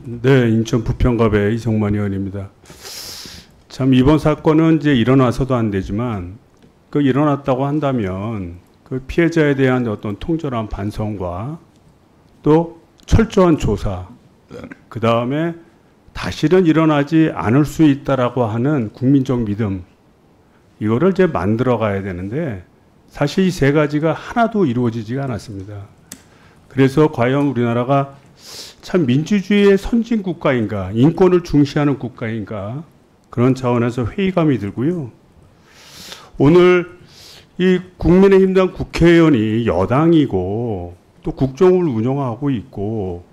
네, 인천 부평갑의 이성만 의원입니다. 참 이번 사건은 이제 일어나서도 안 되지만 그 일어났다고 한다면 그 피해자에 대한 어떤 통절한 반성과 또 철저한 조사, 그 다음에 다시는 일어나지 않을 수 있다라고 하는 국민적 믿음, 이거를 이제 만들어 가야 되는데 사실 이 세 가지가 하나도 이루어지지가 않았습니다. 그래서 과연 우리나라가 참 민주주의의 선진 국가인가, 인권을 중시하는 국가인가, 그런 차원에서 회의감이 들고요. 오늘 이 국민의힘당 국회의원이 여당이고 또 국정을 운영하고 있고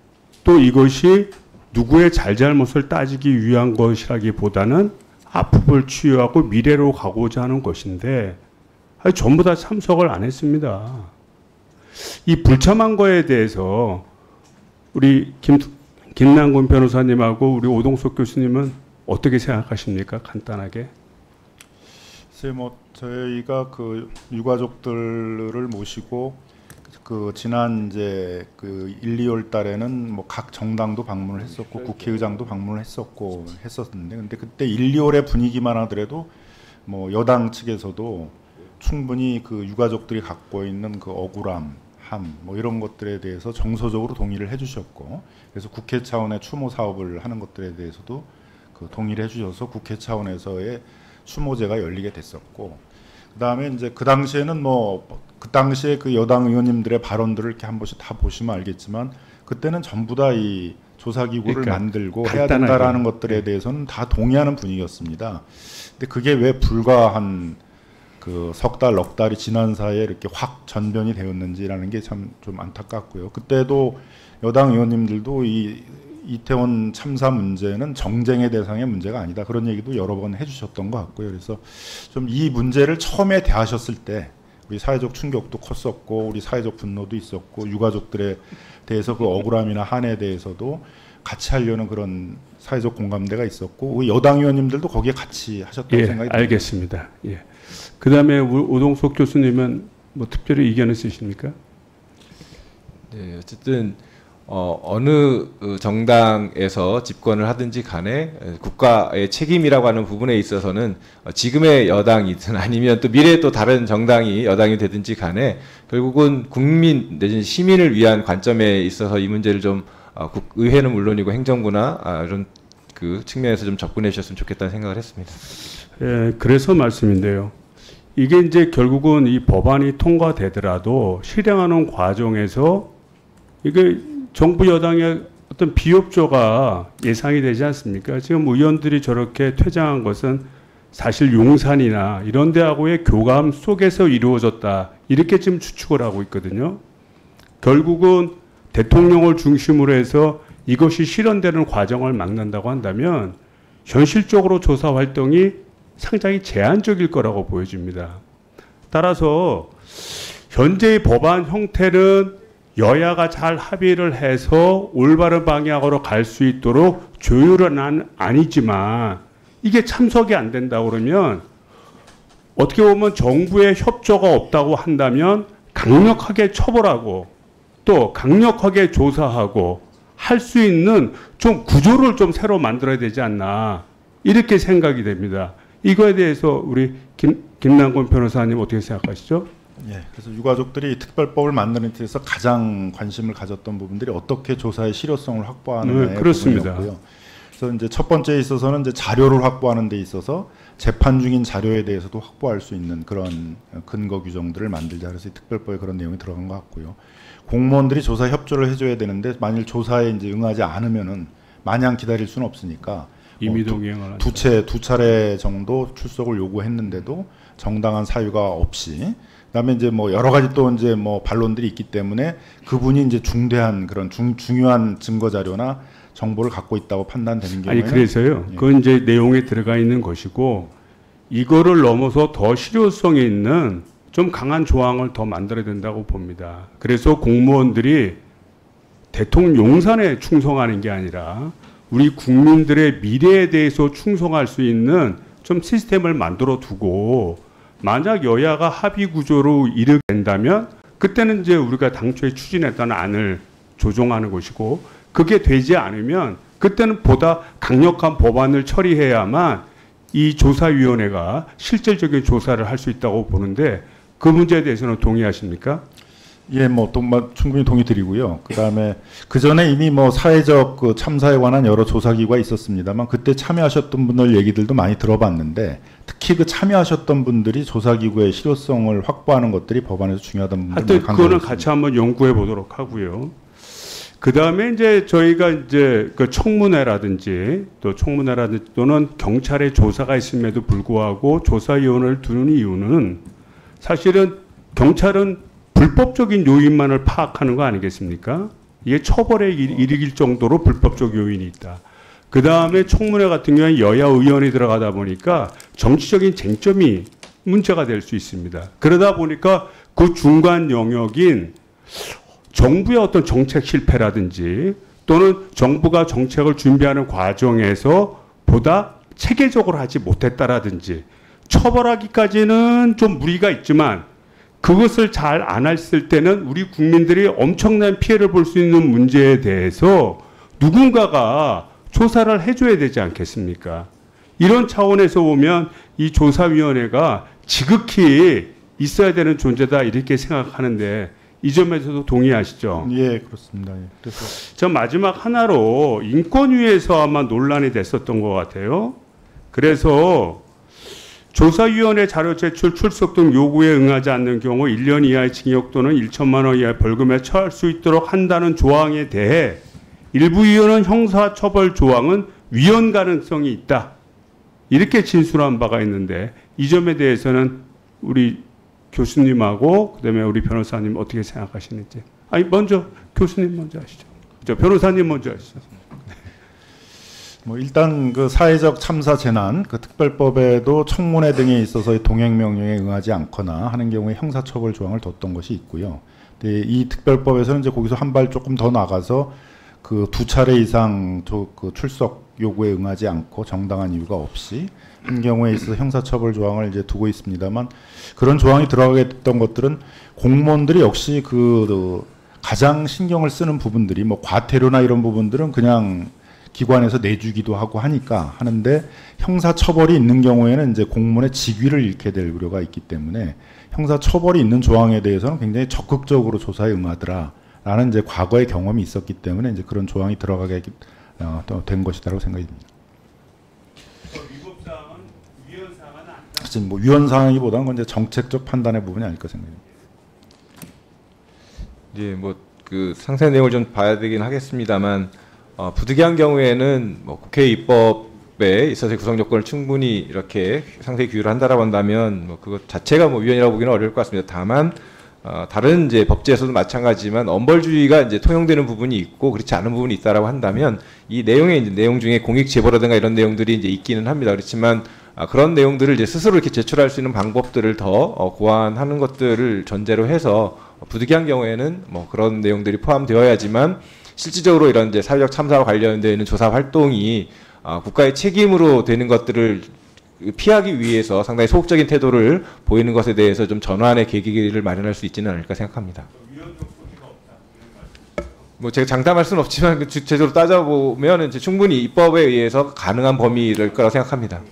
또 이것이 누구의 잘잘못을 따지기 위한 것이라기보다는 앞을 치유하고 미래로 가고자 하는 것인데 아니, 전부 다 참석을 안 했습니다. 이 불참한 거에 대해서 우리 김남근 변호사님하고 우리 오동석 교수님은 어떻게 생각하십니까? 간단하게. 글쎄 뭐 저희가 그 유가족들을 모시고 그 지난 이제 그 1, 2월 달에는 뭐 각 정당도 방문을 했었고 국회의장도 방문을 했었고 했었는데 근데 그때 1, 2월의 분위기만 하더라도 뭐 여당 측에서도 충분히 그 유가족들이 갖고 있는 그 억울함, 뭐 이런 것들에 대해서 정서적으로 동의를 해주셨고 그래서 국회 차원의 추모 사업을 하는 것들에 대해서도 그 동의를 해주셔서 국회 차원에서의 추모제가 열리게 됐었고 그다음에 이제 그 당시에는 뭐 그 당시에 그 여당 의원님들의 발언들을 이렇게 한 번씩 다 보시면 알겠지만 그때는 전부 다 이 조사기구를 그러니까 만들고 해야 된다라는 것들에 대해서는 다 동의하는 분위기였습니다. 근데 그게 왜 불과 한 그 석 달, 넉 달이 지난 사이에 이렇게 확 전변이 되었는지라는 게 참 좀 안타깝고요. 그때도 여당 의원님들도 이 이태원 참사 문제는 정쟁의 대상의 문제가 아니다. 그런 얘기도 여러 번 해주셨던 것 같고요. 그래서 좀 이 문제를 처음에 대하셨을 때 우리 사회적 충격도 컸었고 우리 사회적 분노도 있었고 유가족들에 대해서 그 억울함이나 한에 대해서도 같이 하려는 그런 사회적 공감대가 있었고 여당 의원님들도 거기에 같이 하셨다고 생각이 듭니다. 알겠습니다. 예. 그다음에 오동석 교수님은 뭐 특별히 의견 있으십니까? 네, 어쨌든 어느 정당에서 집권을 하든지 간에 국가의 책임이라고 하는 부분에 있어서는 지금의 여당이든 아니면 또 미래에 또 다른 정당이 여당이 되든지 간에 결국은 국민 내지는 시민을 위한 관점에 있어서 이 문제를 좀 의회는 물론이고 행정부나 이런 그 측면에서 좀 접근해 주셨으면 좋겠다는 생각을 했습니다. 예, 그래서 말씀인데요. 이게 이제 결국은 이 법안이 통과되더라도 실행하는 과정에서 이게 정부 여당의 어떤 비협조가 예상이 되지 않습니까? 지금 의원들이 저렇게 퇴장한 것은 사실 용산이나 이런 데하고의 교감 속에서 이루어졌다. 이렇게 지금 추측을 하고 있거든요. 결국은 대통령을 중심으로 해서 이것이 실현되는 과정을 막는다고 한다면 현실적으로 조사 활동이 상당히 제한적일 거라고 보여집니다. 따라서 현재의 법안 형태는 여야가 잘 합의를 해서 올바른 방향으로 갈 수 있도록 조율은 아니지만 이게 참석이 안 된다 그러면 어떻게 보면 정부의 협조가 없다고 한다면 강력하게 처벌하고 또 강력하게 조사하고 할 수 있는 좀 구조를 좀 새로 만들어야 되지 않나 이렇게 생각이 됩니다. 이거에 대해서 우리 김남근 변호사님 어떻게 생각하시죠? 예, 그래서 유가족들이 특별법을 만드는 데서 가장 관심을 가졌던 부분들이 어떻게 조사의 실효성을 확보하느냐의 부분이었고요. 그래서 이제 첫 번째에 있어서는 이제 자료를 확보하는 데 있어서 재판 중인 자료에 대해서도 확보할 수 있는 그런 근거 규정들을 만들자 그래서 특별법에 그런 내용이 들어간 것 같고요. 공무원들이 조사 협조를 해줘야 되는데 만일 조사에 이제 응하지 않으면은 마냥 기다릴 수는 없으니까 임의동의행을 두 차례 정도 출석을 요구했는데도 정당한 사유가 없이 그다음에 이제 뭐 여러 가지 또 이제 뭐 반론들이 있기 때문에 그분이 이제 중대한 그런 중요한 증거 자료나 정보를 갖고 있다고 판단되는 경우에는 아니 그래서요. 그건 이제 내용에 들어가 있는 것이고 이거를 넘어서 더 실효성이 있는 좀 강한 조항을 더 만들어야 된다고 봅니다. 그래서 공무원들이 대통령 용산에 충성하는 게 아니라 우리 국민들의 미래에 대해서 충성할 수 있는 좀 시스템을 만들어 두고 만약 여야가 합의 구조로 이르게 된다면 그때는 이제 우리가 당초에 추진했던 안을 조정하는 것이고 그게 되지 않으면 그때는 보다 강력한 법안을 처리해야만 이 조사위원회가 실질적인 조사를 할 수 있다고 보는데 그 문제에 대해서는 동의하십니까? 예, 충분히 동의 드리고요. 그다음에 그 전에 이미 사회적 그 참사에 관한 여러 조사기구가 있었습니다만 그때 참여하셨던 분들 얘기들도 많이 들어봤는데 특히 그 참여하셨던 분들이 조사기구의 실효성을 확보하는 것들이 법안에서 중요하다는 부분을 하여튼 그거는 같이 한번 연구해 보도록 하고요. 그 다음에 이제 저희가 이제 그 청문회라든지 또는 경찰의 조사가 있음에도 불구하고 조사위원회를 두는 이유는 사실은 경찰은 불법적인 요인만을 파악하는 거 아니겠습니까? 이게 처벌에 이르길 정도로 불법적 요인이 있다. 그 다음에 청문회 같은 경우에 여야 의원이 들어가다 보니까 정치적인 쟁점이 문제가 될 수 있습니다. 그러다 보니까 그 중간 영역인 정부의 어떤 정책 실패라든지 또는 정부가 정책을 준비하는 과정에서 보다 체계적으로 하지 못했다라든지 처벌하기까지는 좀 무리가 있지만 그것을 잘 안 했을 때는 우리 국민들이 엄청난 피해를 볼 수 있는 문제에 대해서 누군가가 조사를 해줘야 되지 않겠습니까? 이런 차원에서 보면 이 조사위원회가 지극히 있어야 되는 존재다 이렇게 생각하는데 이 점에서도 동의하시죠? 예, 그렇습니다. 예. 그래서 저 마지막 하나로 인권위에서 아마 논란이 됐었던 것 같아요. 그래서 조사위원회 자료 제출, 출석 등 요구에 응하지 않는 경우 1년 이하의 징역 또는 1천만 원 이하의 벌금에 처할 수 있도록 한다는 조항에 대해 일부 위원은 형사처벌 조항은 위헌 가능성이 있다. 이렇게 진술한 바가 있는데 이 점에 대해서는 우리 교수님하고 그다음에 우리 변호사님 어떻게 생각하시는지. 아니 먼저 교수님 먼저 하시죠. 저 변호사님 먼저 하시죠. 일단 그 사회적 참사 재난 그 특별법에도 청문회 등에 있어서의 동행 명령에 응하지 않거나 하는 경우에 형사처벌 조항을 뒀던 것이 있고요. 근데 이 특별법에서는 이제 거기서 한 발 조금 더 나가서 그 2차례 이상 그 출석 요구에 응하지 않고 정당한 이유가 없이 한 경우에 있어서 형사처벌 조항을 이제 두고 있습니다만 그런 조항이 들어가게 됐던 것들은 공무원들이 역시 그 가장 신경을 쓰는 부분들이 과태료나 이런 부분들은 그냥 기관에서 내주기도 하고 하는데 형사처벌이 있는 경우에는 이제 공무원의 직위를 잃게 될 우려가 있기 때문에 형사처벌이 있는 조항에 대해서는 굉장히 적극적으로 조사에 응하더라라는 이제 과거의 경험이 있었기 때문에 이제 그런 조항이 들어가게 된 것이다라고 생각이 듭니다. 위법사항은 위헌사항은 아니다. 지금 위헌사항이보다는 이제 정책적 판단의 부분이 아닐까 생각합니다. 예, 그 상세 내용을 좀 봐야 되긴 하겠습니다만. 부득이한 경우에는 국회 입법에 있어서의 구성 요건을 충분히 이렇게 상세히 규율을 한다라고 한다면 그것 자체가 위헌이라고 보기는 어려울 것 같습니다. 다만 다른 이제 법제에서도 마찬가지지만 엄벌주의가 이제 통용되는 부분이 있고 그렇지 않은 부분이 있다라고 한다면 이 내용의 이제 내용 중에 공익 제보라든가 이런 내용들이 이제 있기는 합니다. 그렇지만 그런 내용들을 이제 스스로 이렇게 제출할 수 있는 방법들을 더 고안하는 것들을 전제로 해서 부득이한 경우에는 그런 내용들이 포함되어야지만 실질적으로 이런 이제 사회적 참사와 관련되어 있는 조사 활동이 국가의 책임으로 되는 것들을 피하기 위해서 상당히 소극적인 태도를 보이는 것에 대해서 좀 전환의 계기를 마련할 수 있지는 않을까 생각합니다. 제가 장담할 수는 없지만 제대로 따져보면 이제 충분히 입법에 의해서 가능한 범위일 거라고 생각합니다.